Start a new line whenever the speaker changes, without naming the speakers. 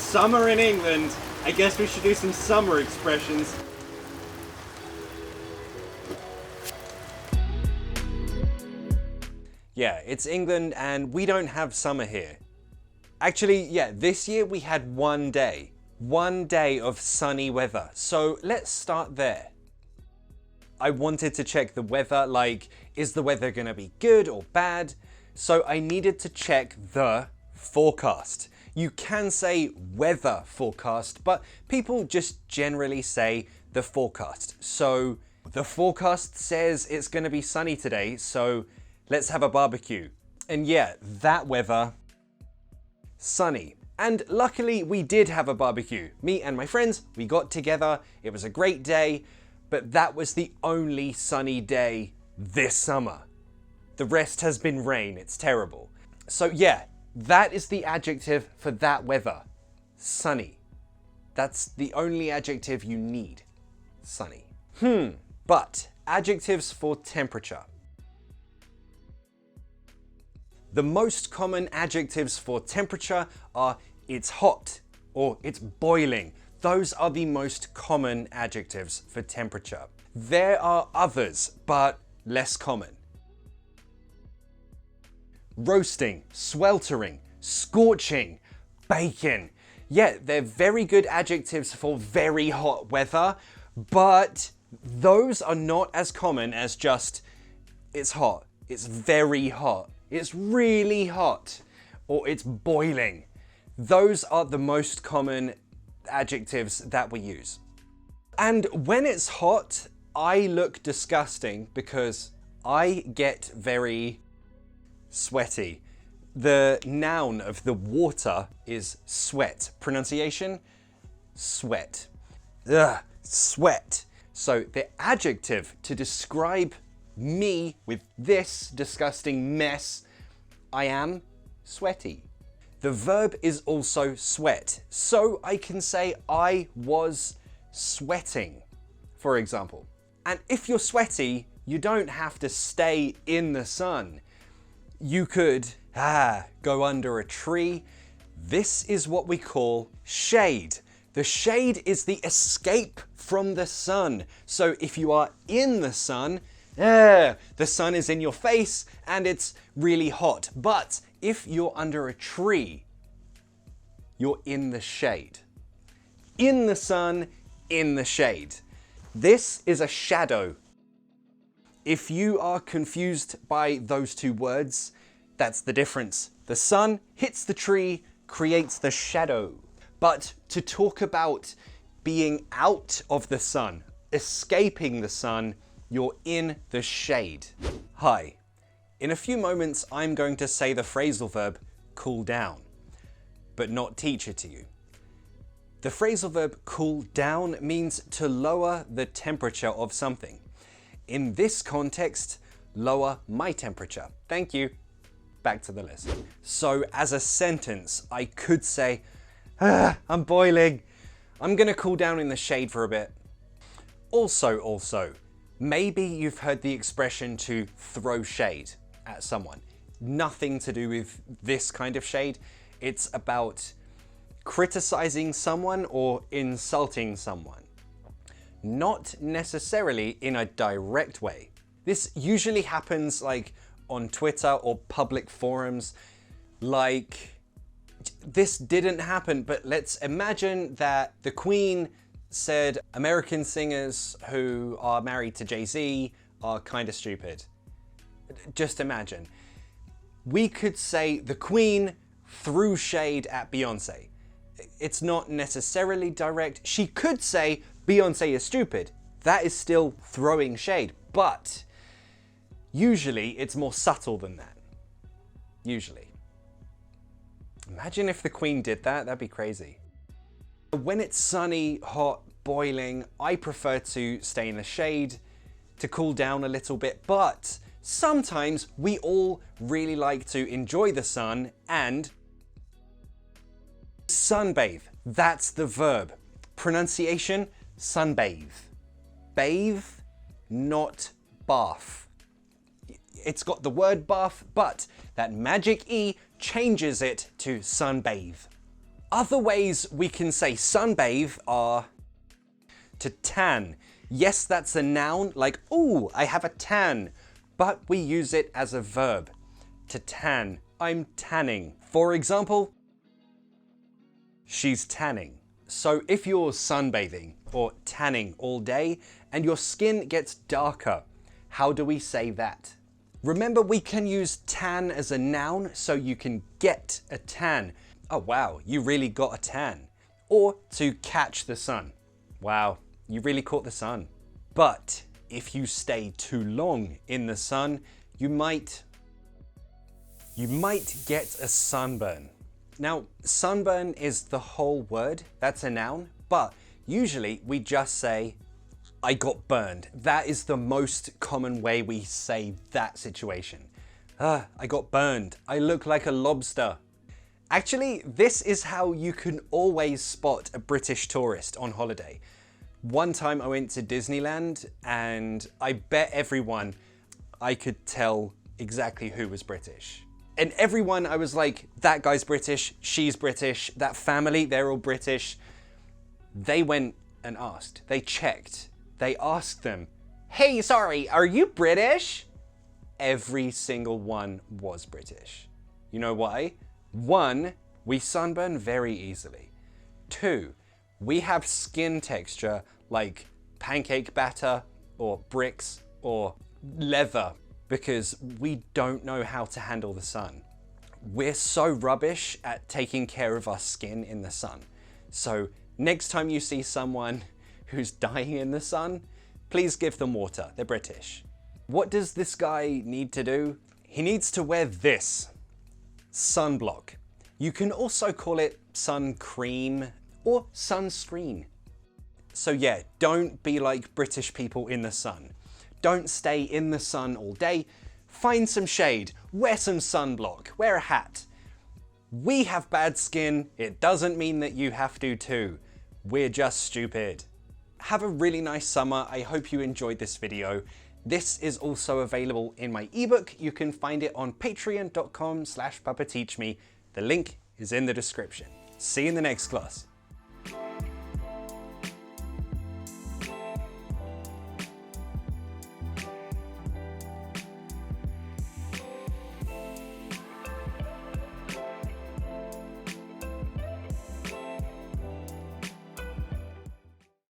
summer in England. I guess we should do some summer expressions. Yeah, it's England and we don't have summer here. Actually, yeah, this year we had one day of sunny weather. So let's start there. I wanted to check the weather, like, is the weather gonna be good or bad? So I needed to check the forecast. You can say weather forecast, but people just generally say the forecast. So the forecast says it's gonna be sunny today, so let's have a barbecue. And yeah, that weather, sunny. And luckily we did have a barbecue. Me and my friends, we got together, it was a great day, but that was the only sunny day this summer. The rest has been rain, it's terrible. So yeah, that is the adjective for that weather, sunny. That's the only adjective you need, sunny. But adjectives for temperature. The most common adjectives for temperature are it's hot or it's boiling. Those are the most common adjectives for temperature. There are others, but less common. Roasting, sweltering, scorching, baking. Yeah, they're very good adjectives for very hot weather, but those are not as common as just it's hot, it's very hot, it's really hot, or it's boiling. Those are the most common adjectives that we use. And when it's hot, I look disgusting because I get very sweaty. The noun of the water is sweat. Pronunciation, sweat. Ugh, sweat. So the adjective to describe me with this disgusting mess, I am sweaty. The verb is also sweat. So I can say I was sweating, for example. And if you're sweaty, you don't have to stay in the sun. You could go under a tree. This is what we call shade. The shade is the escape from the sun. So if you are in the sun is in your face and it's really hot. But if you're under a tree, you're in the shade. In the sun, in the shade. This is a shadow. If you are confused by those two words, that's the difference. The sun hits the tree, creates the shadow. But to talk about being out of the sun, escaping the sun, you're in the shade. Hi. In a few moments, I'm going to say the phrasal verb cool down, but not teach it to you. The phrasal verb cool down means to lower the temperature of something. In this context, lower my temperature. Thank you. Back to the lesson. So as a sentence, I could say, I'm boiling. I'm gonna cool down in the shade for a bit. Also, maybe you've heard the expression to throw shade at someone. Nothing to do with this kind of shade. It's about criticizing someone or insulting someone. Not necessarily in a direct way. This usually happens like on Twitter or public forums. Like, this didn't happen, but let's imagine that the Queen said American singers who are married to Jay-Z are kind of stupid. Just imagine. We could say the Queen threw shade at Beyonce. It's not necessarily direct. She could say Beyonce is stupid. That is still throwing shade, but usually it's more subtle than that. Usually. Imagine if the Queen did that, that'd be crazy. When it's sunny, hot, boiling, I prefer to stay in the shade to cool down a little bit, but sometimes we all really like to enjoy the sun and sunbathe. That's the verb. Pronunciation, sunbathe. Bathe, not bath. It's got the word bath, but that magic E changes it to sunbathe. Other ways we can say sunbathe are to tan. Yes, that's a noun, like, ooh, I have a tan, but we use it as a verb. To tan, I'm tanning. For example, she's tanning. So if you're sunbathing or tanning all day and your skin gets darker, how do we say that? Remember, we can use tan as a noun, so you can get a tan. Oh wow, you really got a tan. Or to catch the sun. Wow, you really caught the sun. But if you stay too long in the sun, you might get a sunburn. Now, sunburn is the whole word, that's a noun, but usually we just say, I got burned. That is the most common way we say that situation. I got burned. I look like a lobster. Actually, this is how you can always spot a British tourist on holiday. One time I went to Disneyland and I bet everyone I could tell exactly who was British. And everyone, I was like, that guy's British, she's British, that family, they're all British. They went and asked, they checked, they asked them, hey, sorry, are you British? Every single one was British. You know why? 1, we sunburn very easily. 2, we have skin texture like pancake batter or bricks or leather because we don't know how to handle the sun. We're so rubbish at taking care of our skin in the sun. So next time you see someone who's dying in the sun, please give them water. They're British. What does this guy need to do? He needs to wear this, sunblock. You can also call it sun cream or sunscreen. So yeah, don't be like British people in the sun. Don't stay in the sun all day. Find some shade, wear some sunblock, wear a hat. We have bad skin, it doesn't mean that you have to too. We're just stupid. Have a really nice summer. I hope you enjoyed this video. This is also available in my ebook. You can find it on patreon.com/papateachme. The link is in the description. See you in the next class.